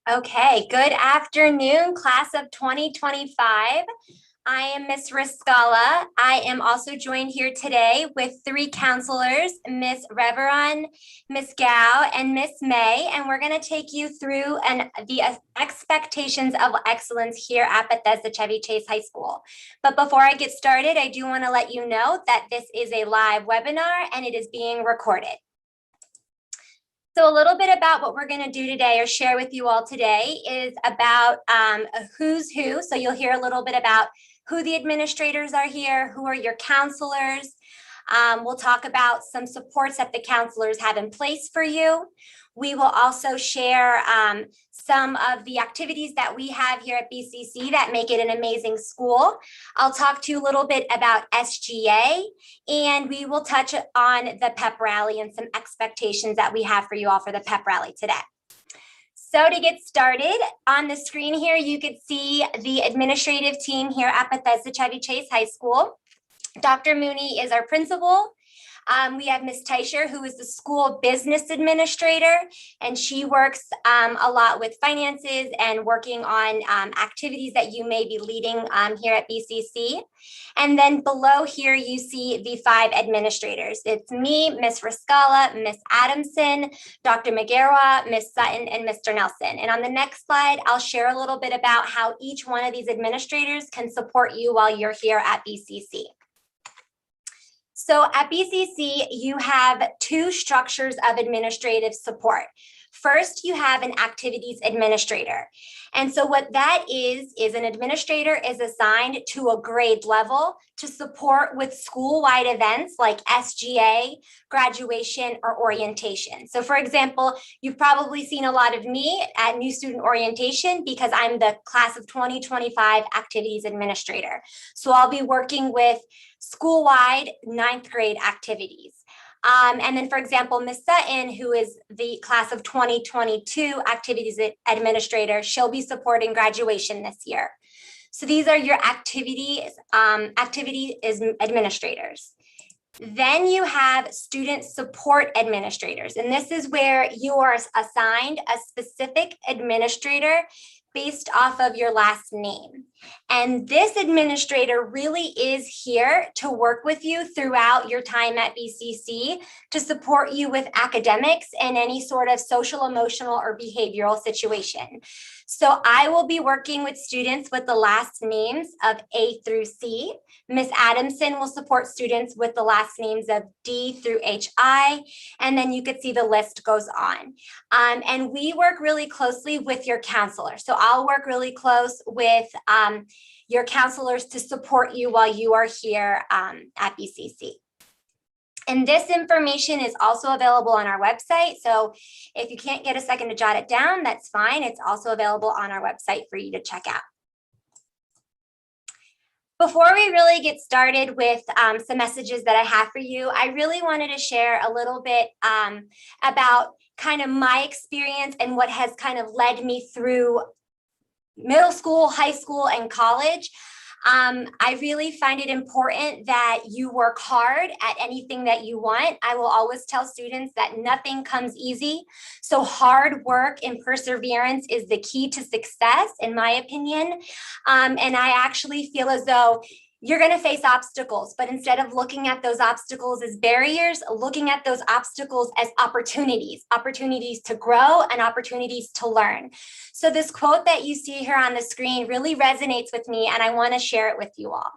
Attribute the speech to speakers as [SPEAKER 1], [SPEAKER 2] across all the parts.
[SPEAKER 1] Okay, good afternoon, class of 2025. I am Miss Rizkallah. I am also joined here today with three counselors, Miss Reveron, Miss Gao, and Miss May, and we're going to take you through the expectations of excellence here at Bethesda Chevy Chase High School. But before I get started, I do want to let you know that this is a live webinar and it is being recorded. So a little bit about what we're going to do today or share with you all today is about a who's who. So you'll hear a little bit about who the administrators are here, who are your counselors. We'll talk about some supports that the counselors have in place for you. We will also share some of the activities that we have here at BCC that make it an amazing school. I'll talk to you a little bit about SGA, and we will touch on the Pep Rally and some expectations that we have for you all for the Pep Rally today. So to get started, on the screen here, you can see the administrative team here at Bethesda Chevy Chase High School. Dr. Mooney is our principal. We have Ms. Teicher, who is the school business administrator, and she works a lot with finances and working on activities that you may be leading here at BCC. And then below here, you see the five administrators. It's me, Ms. Rizkallah, Ms. Adamson, Dr. Magarwa, Ms. Sutton, and Mr. Nelson. And on the next slide, I'll share a little bit about how each one of these administrators can support you while you're here at BCC. So at BCC, you have two structures of administrative support. First, you have an activities administrator. And so what that is an administrator is assigned to a grade level to support with school-wide events like SGA, graduation, or orientation. So for example, you've probably seen a lot of me at New Student Orientation because I'm the class of 2025 activities administrator. So I'll be working with school-wide 9th grade activities. And then, for example, Ms. Sutton, who is the class of 2022 activities administrator, she'll be supporting graduation this year. So these are your activity administrators. Then you have student support administrators, and this is where you are assigned a specific administrator based off of your last name. And this administrator really is here to work with you throughout your time at BCC to support you with academics and any sort of social, emotional, or behavioral situation. So I will be working with students with the last names of A through C. Ms. Adamson will support students with the last names of D through HI, and then you could see the list goes on. And we work really closely with your counselor. So I'll work really close with your counselors to support you while you are here at BCC. And this information is also available on our website. So if you can't get a second to jot it down, that's fine. It's also available on our website for you to check out. Before we really get started with some messages that I have for you, I really wanted to share a little bit about kind of my experience and what has kind of led me through middle school, high school, and college. I really find it important that you work hard at anything that you want. I will always tell students that nothing comes easy. So hard work and perseverance is the key to success, in my opinion. And I actually feel as though you're going to face obstacles, but instead of looking at those obstacles as barriers, looking at those obstacles as opportunities to grow and opportunities to learn. So this quote that you see here on the screen really resonates with me, and I want to share it with you all.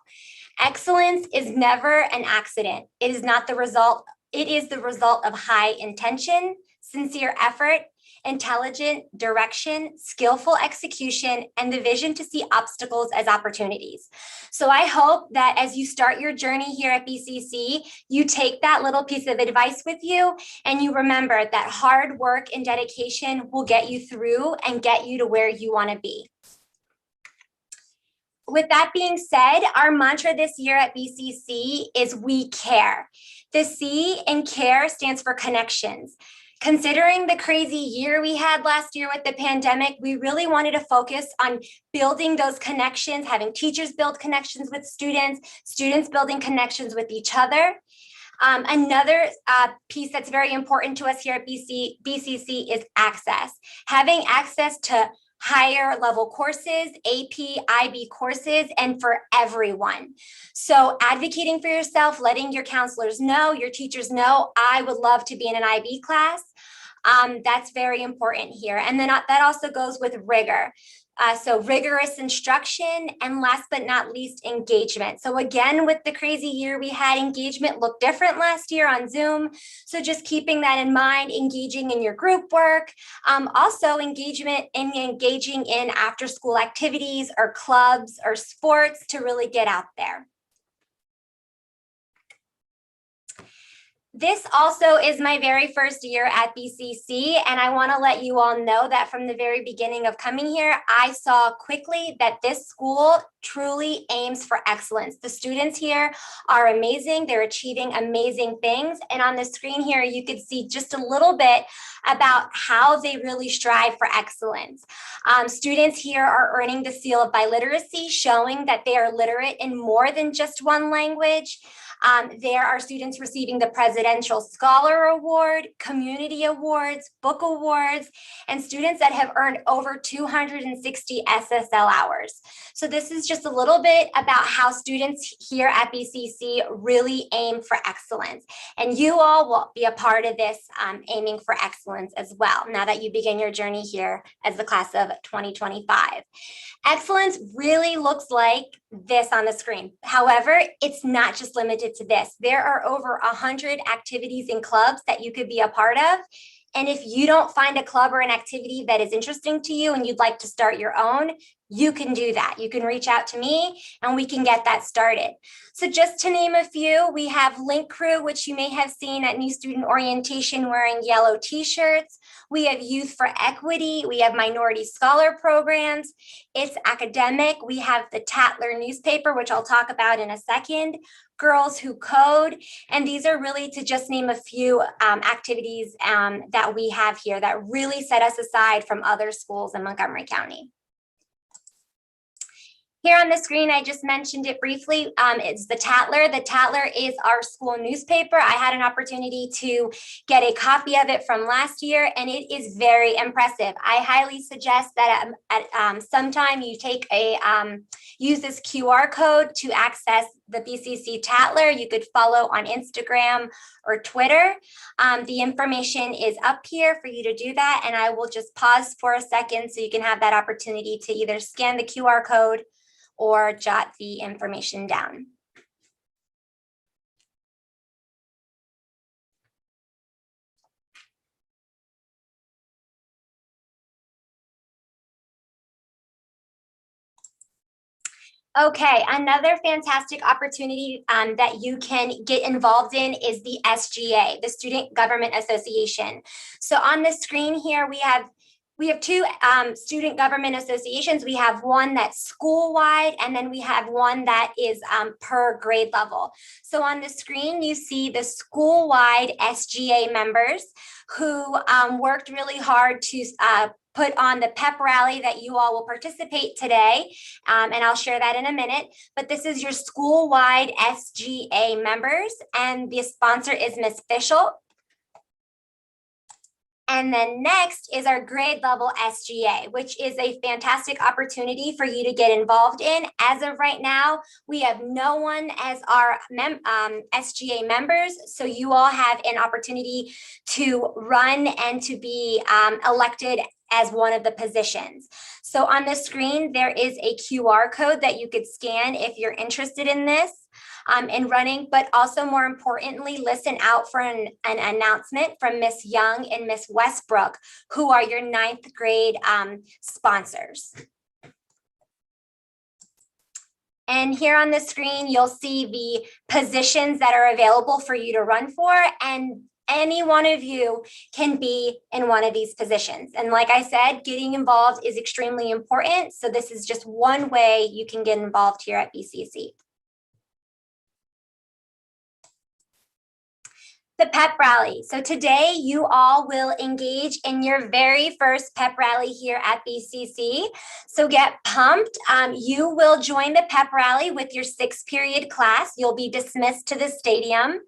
[SPEAKER 1] Excellence is never an accident. It is the result of high intention, sincere effort, intelligent direction, skillful execution, and the vision to see obstacles as opportunities. So I hope that as you start your journey here at BCC, you take that little piece of advice with you and you remember that hard work and dedication will get you through and get you to where you want to be. With that being said, our mantra this year at BCC is we care. The C in care stands for connections. Considering the crazy year we had last year with the pandemic, we really wanted to focus on building those connections, having teachers build connections with students, students building connections with each other. Another piece that's very important to us here at BCC is access. Having access to higher level courses, AP, IB courses, and for everyone. So advocating for yourself, letting your counselors know, your teachers know, I would love to be in an IB class. That's very important here. And then that also goes with rigor. So rigorous instruction, and last but not least, engagement. So again, with the crazy year we had, engagement looked different last year on Zoom. So just keeping that in mind, engaging in your group work, also engaging in after school activities or clubs or sports to really get out there. This also is my very first year at BCC, and I want to let you all know that from the very beginning of coming here, I saw quickly that this school truly aims for excellence. The students here are amazing. They're achieving amazing things. And on the screen here, you could see just a little bit about how they really strive for excellence. Students here are earning the seal of biliteracy, showing that they are literate in more than just one language. There are students receiving the Presidential Scholar Award, community awards, book awards, and students that have earned over 260 SSL hours. So this is just a little bit about how students here at BCC really aim for excellence. And you all will be a part of this aiming for excellence as well, now that you begin your journey here as the class of 2025. Excellence really looks like this on the screen. However, it's not just limited to this. There are over 100 activities and clubs that you could be a part of. And if you don't find a club or an activity that is interesting to you and you'd like to start your own, you can do that. You can reach out to me and we can get that started. So just to name a few, we have Link Crew, which you may have seen at New Student Orientation wearing yellow t-shirts. We have Youth for Equity. We have Minority Scholar Programs. It's academic. We have the Tatler newspaper, which I'll talk about in a second. Girls Who Code. And these are really, to just name a few activities that we have here that really set us aside from other schools in Montgomery County. Here on the screen, I just mentioned it briefly, it's the Tatler. The Tatler is our school newspaper. I had an opportunity to get a copy of it from last year, and it is very impressive. I highly suggest that at sometime you take use this QR code to access the BCC Tatler. You could follow on Instagram or Twitter. The information is up here for you to do that, and I will just pause for a second so you can have that opportunity to either scan the QR code or jot the information down. Okay, another fantastic opportunity that you can get involved in is the SGA, the Student Government Association. So on the screen here, we have two student government associations. We have one that's school-wide, and then we have one that is per grade level. So on the screen, you see the school-wide SGA members who worked really hard to put on the Pep Rally that you all will participate today, and I'll share that in a minute. But this is your school-wide SGA members, and the sponsor is Ms. Fischel. And then next is our grade level SGA, which is a fantastic opportunity for you to get involved in. As of right now, we have no one as our SGA members, so you all have an opportunity to run and to be elected as one of the positions. So on the screen, there is a QR code that you could scan if you're interested in this. In running, but also more importantly, listen out for an announcement from Miss Young and Miss Westbrook, who are your 9th grade sponsors. And here on the screen, you'll see the positions that are available for you to run for, and any one of you can be in one of these positions. And like I said, getting involved is extremely important. So this is just one way you can get involved here at BCC. The Pep Rally. So today you all will engage in your very first Pep Rally here at BCC. So get pumped. You will join the Pep Rally with your 6th period class. You'll be dismissed to the stadium.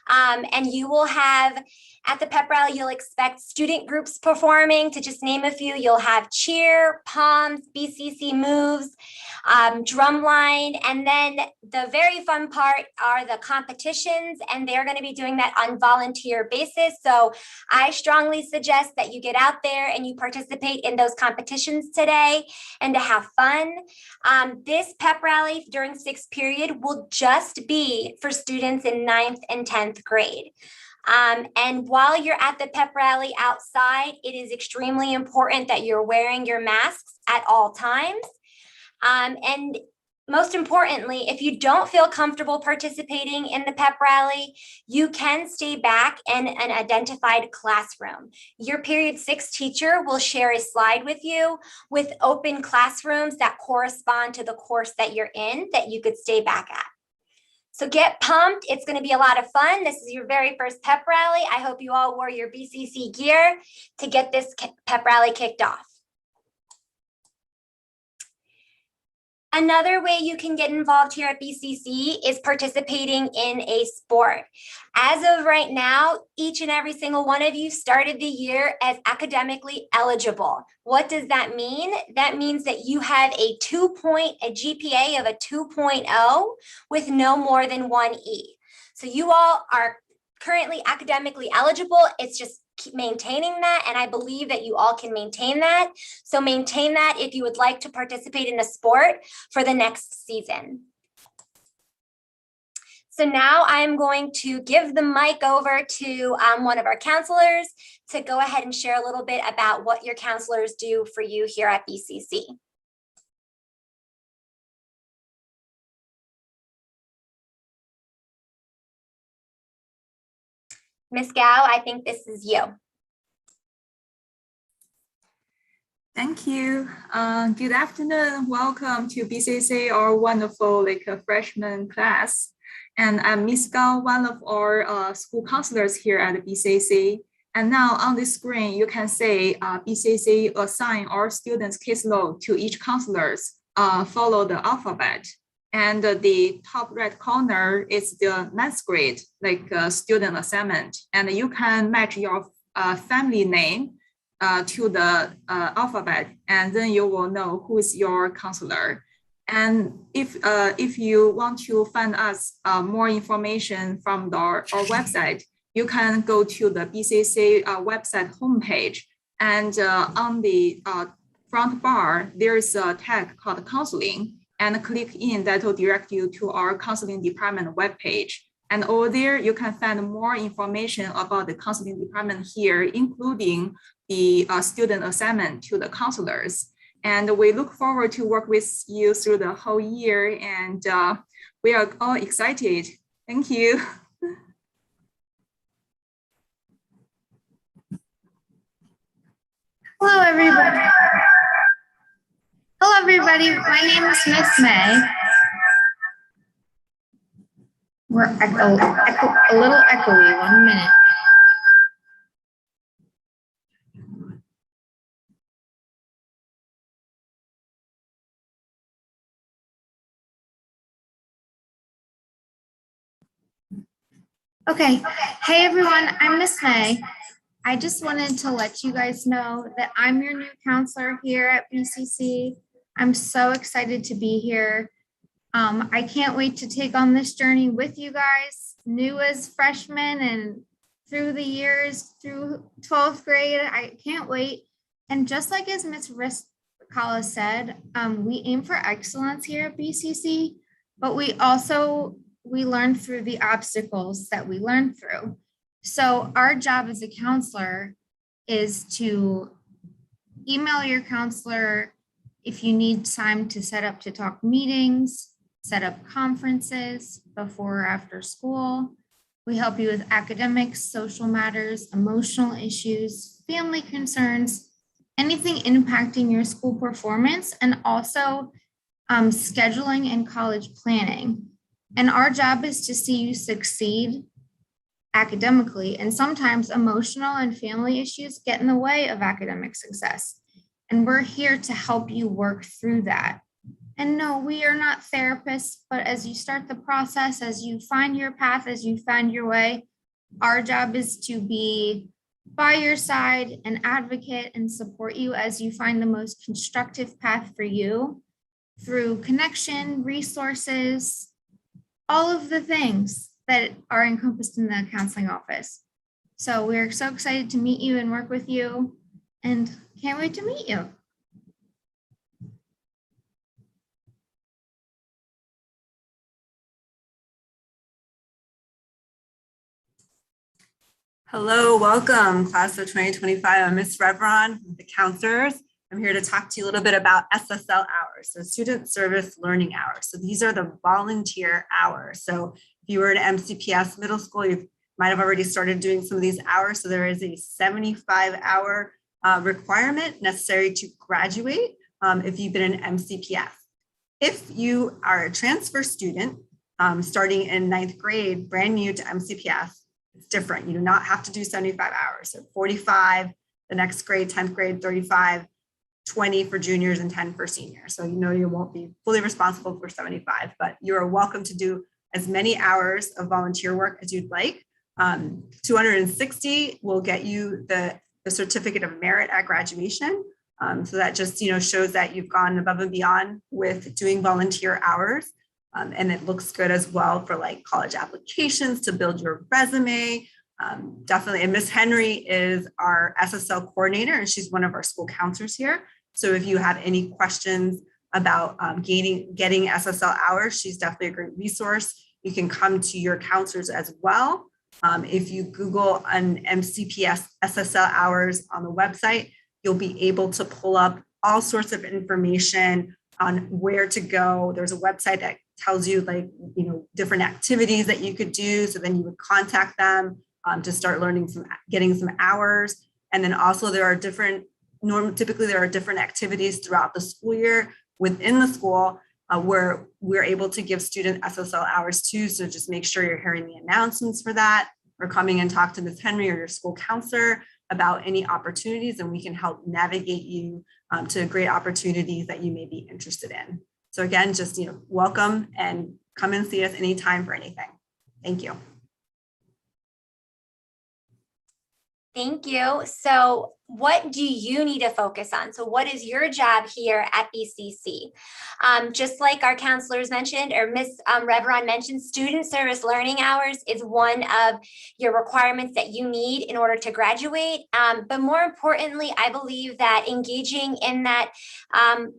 [SPEAKER 1] And you will have, at the pep rally, you'll expect student groups performing, to just name a few. You'll have cheer, poms, BCC moves, drumline, and then the very fun part are the competitions, and they're going to be doing that on volunteer basis. So I strongly suggest that you get out there and you participate in those competitions today and to have fun. This pep rally during sixth period will just be for students in 9th and 10th grade. And while you're at the pep rally outside, it is extremely important that you're wearing your masks at all times. And most importantly, if you don't feel comfortable participating in the pep rally, you can stay back in an identified classroom. Your period 6 teacher will share a slide with you with open classrooms that correspond to the course that you're in that you could stay back at. So get pumped. It's going to be a lot of fun. This is your very first pep rally. I hope you all wore your BCC gear to get this pep rally kicked off. Another way you can get involved here at BCC is participating in a sport. As of right now, each and every single one of you started the year as academically eligible. What does that mean? That means that you have a GPA of a 2.0 with no more than 1 E. So you all are currently academically eligible. It's just keep maintaining that, and I believe that you all can maintain that. So maintain that if you would like to participate in a sport for the next season. So now I'm going to give the mic over to one of our counselors to go ahead and share a little bit about what your counselors do for you here at BCC. Ms. Gao, I think this is you.
[SPEAKER 2] Thank you. Good afternoon. Welcome to BCC, our wonderful freshman class. And I'm Ms. Gao, one of our school counselors here at BCC. And now on the screen, you can see BCC assign our students' caseload to each counselors, follow the alphabet. And the top right corner is the 9th grade, student assignment. And you can match your family name to the alphabet, and then you will know who is your counselor. And if you want to find us more information from our website, you can go to the BCC website homepage. And on the front bar, there's a tag called counseling. And click in, that will direct you to our counseling department webpage. And over there, you can find more information about the counseling department here, including the student assignment to the counselors. And we look forward to work with you through the whole year. And we are all excited. Thank you.
[SPEAKER 3] Hello, everybody. Hello, everybody. My name is Miss May. We're a little echoey. 1 minute. Okay. Hey, everyone. I'm Miss May. I just wanted to let you guys know that I'm your new counselor here at BCC. I'm so excited to be here. I can't wait to take on this journey with you guys, new as freshmen and through the years, through 12th grade. I can't wait. And just like as Ms. Rizkallah said, we aim for excellence here at BCC, but we learn through the obstacles that we learn through. So our job as a counselor is to email your counselor if you need time to set up to talk meetings, set up conferences before or after school. We help you with academics, social matters, emotional issues, family concerns, anything impacting your school performance, and also scheduling and college planning. And our job is to see you succeed academically, and sometimes emotional and family issues get in the way of academic success. And we're here to help you work through that. And no, we are not therapists, but as you start the process, as you find your path, as you find your way, Our job is to be by your side and advocate and support you as you find the most constructive path for you through connection, resources, all of the things that are encompassed in the counseling office. So we're so excited to meet you and work with you and can't wait to meet you.
[SPEAKER 4] Hello, welcome, class of 2025. I'm Ms. Revron, the counselors. I'm here to talk to you a little bit about SSL hours, so student service learning hours. So these are the volunteer hours. So if you were at MCPS middle school, you might have already started doing some of these hours. So there is a 75-hour requirement necessary to graduate if you've been an MCPS. If you are a transfer student starting in 9th grade, brand new to MCPS, it's different. You do not have to do 75 hours. So 45, the next grade, 10th grade, 35, 20 for juniors and 10 for seniors. So you know you won't be fully responsible for 75, but you're welcome to do as many hours of volunteer work as you'd like. 260 will get you the certificate of merit at graduation. So that just shows that you've gone above and beyond with doing volunteer hours. And it looks good as well for like college applications to build your resume. Definitely. And Miss Henry is our SSL coordinator, and she's one of our school counselors here. So if you have any questions about getting SSL hours, she's definitely a great resource. You can come to your counselors as well. If you Google an MCPS SSL hours on the website, you'll be able to pull up all sorts of information on where to go. There's a website that tells you different activities that you could do. So then you would contact them to start getting some hours. And then also there are typically there are different activities throughout the school year within the school where we're able to give student SSL hours too. So just make sure you're hearing the announcements for that, or coming and talk to Ms. Henry or your school counselor about any opportunities, and we can help navigate you to great opportunities that you may be interested in. So again, just welcome and come and see us anytime for anything. Thank you.
[SPEAKER 1] Thank you. So what do you need to focus on? So what is your job here at BCC? Just like our counselors mentioned, or Ms. Revron mentioned, student service learning hours is one of your requirements that you need in order to graduate. But more importantly, I believe that engaging in that,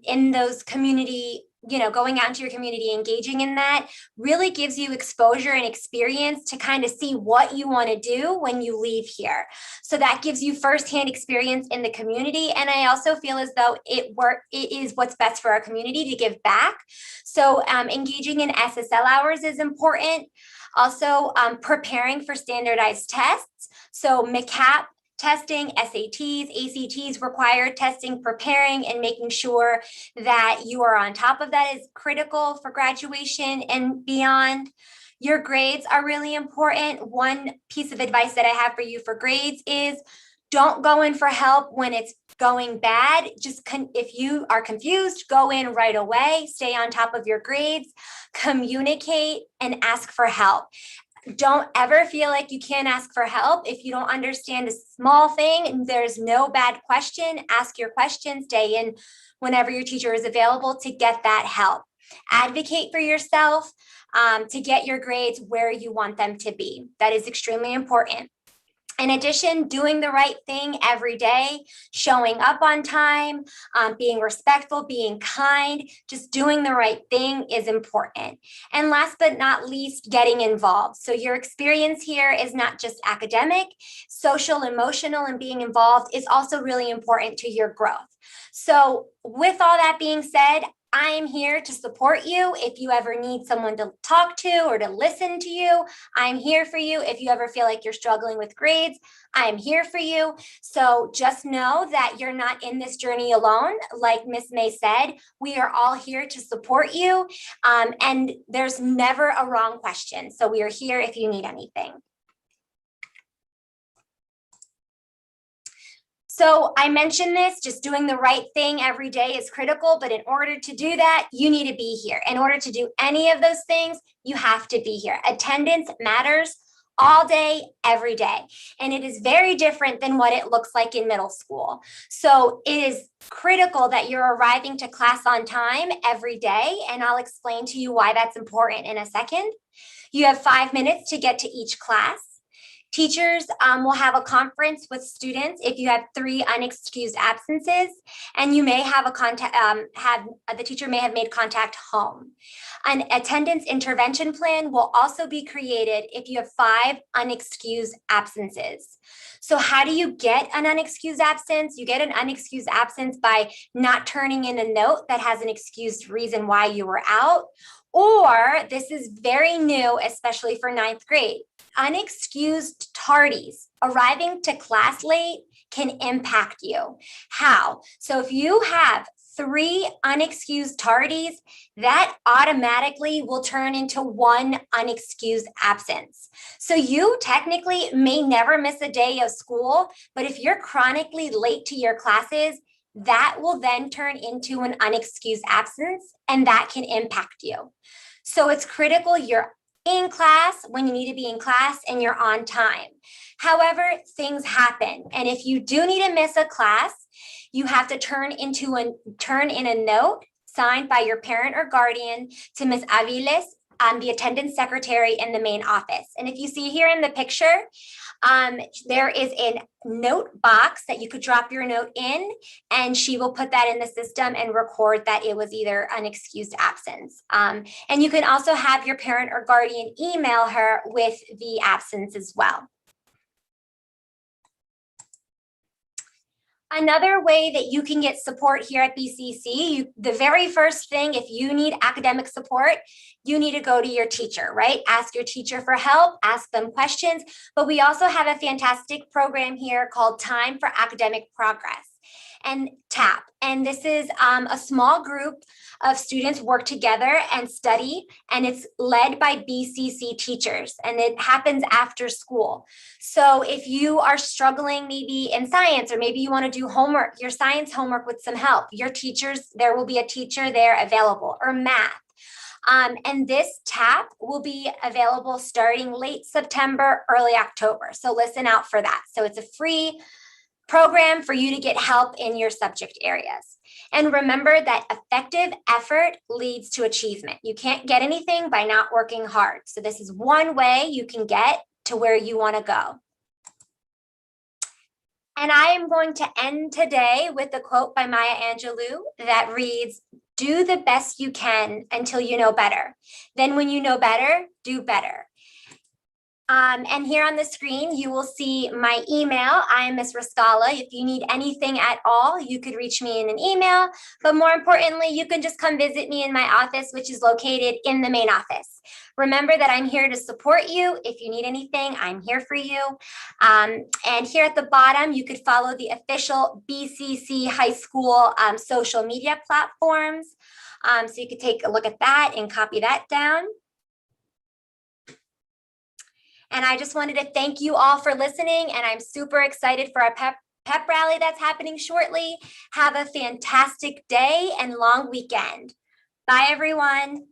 [SPEAKER 1] in those community, going out into your community, engaging in that really gives you exposure and experience to kind of see what you want to do when you leave here. So that gives you firsthand experience in the community. And I also feel as though it is what's best for our community to give back. So engaging in SSL hours is important. Also preparing for standardized tests. So MCAP testing, SATs, ACTs required testing, preparing, and making sure that you are on top of that is critical for graduation and beyond. Your grades are really important. One piece of advice that I have for you for grades is don't go in for help when it's going bad. If you are confused, go in right away, stay on top of your grades, communicate, and ask for help. Don't ever feel like you can't ask for help. If you don't understand a small thing, there's no bad question. Ask your question, stay in whenever your teacher is available to get that help. Advocate for yourself to get your grades where you want them to be. That is extremely important. In addition, doing the right thing every day, showing up on time, being respectful, being kind, just doing the right thing is important. And last but not least, getting involved. So your experience here is not just academic, social, emotional, and being involved is also really important to your growth. So with all that being said, I am here to support you. If you ever need someone to talk to or to listen to you, I'm here for you. If you ever feel like you're struggling with grades, I am here for you. So just know that you're not in this journey alone. Like Miss May said, we are all here to support you. And there's never a wrong question. So we are here if you need anything. So I mentioned this, just doing the right thing every day is critical, but in order to do that, you need to be here. In order to do any of those things, you have to be here. Attendance matters. all day, every day. And it is very different than what it looks like in middle school. So it is critical that you're arriving to class on time every day. And I'll explain to you why that's important in a second. You have 5 minutes to get to each class. Teachers will have a conference with students if you have 3 unexcused absences, and you may have the teacher may have made contact home. An attendance intervention plan will also be created if you have 5 unexcused absences. So how do you get an unexcused absence? You get an unexcused absence by not turning in a note that has an excused reason why you were out. Or this is very new, especially for 9th grade. Unexcused tardies, arriving to class late, can impact you. How? So if you have 3 unexcused tardies, that automatically will turn into 1 unexcused absence. So you technically may never miss a day of school, but if you're chronically late to your classes, that will then turn into an unexcused absence, and that can impact you. So it's critical you're in class when you need to be in class and you're on time. However, things happen. And if you do need to miss a class, you have to turn in a note signed by your parent or guardian to Ms. Aviles, the attendance secretary in the main office. And if you see here in the picture, there is a note box that you could drop your note in, and she will put that in the system and record that it was either an excused absence. And you can also have your parent or guardian email her with the absence as well. Another way that you can get support here at BCC, the very first thing, if you need academic support, you need to go to your teacher, right? Ask your teacher for help, ask them questions, but we also have a fantastic program here called Time for Academic Progress, and TAP. And this is a small group of students work together and study, and it's led by BCC teachers, and it happens after school. So if you are struggling maybe in science, or maybe you want to do homework, your science homework with some help, your teachers, there will be a teacher there available, or math. And this TAP will be available starting late September, early October. So listen out for that. So it's a free program for you to get help in your subject areas. And remember that effective effort leads to achievement. You can't get anything by not working hard. So this is one way you can get to where you want to go. And I am going to end today with a quote by Maya Angelou that reads, "Do the best you can until you know better. Then when you know better, do better." And here on the screen, you will see my email. I am Ms. Rizkallah. If you need anything at all, you could reach me in an email. But more importantly, you can just come visit me in my office, which is located in the main office. Remember that I'm here to support you. If you need anything, I'm here for you. And here at the bottom, you could follow the official BCC High School social media platforms. So you could take a look at that and copy that down. And I just wanted to thank you all for listening, and I'm super excited for our Pep Rally that's happening shortly. Have a fantastic day and long weekend. Bye, everyone.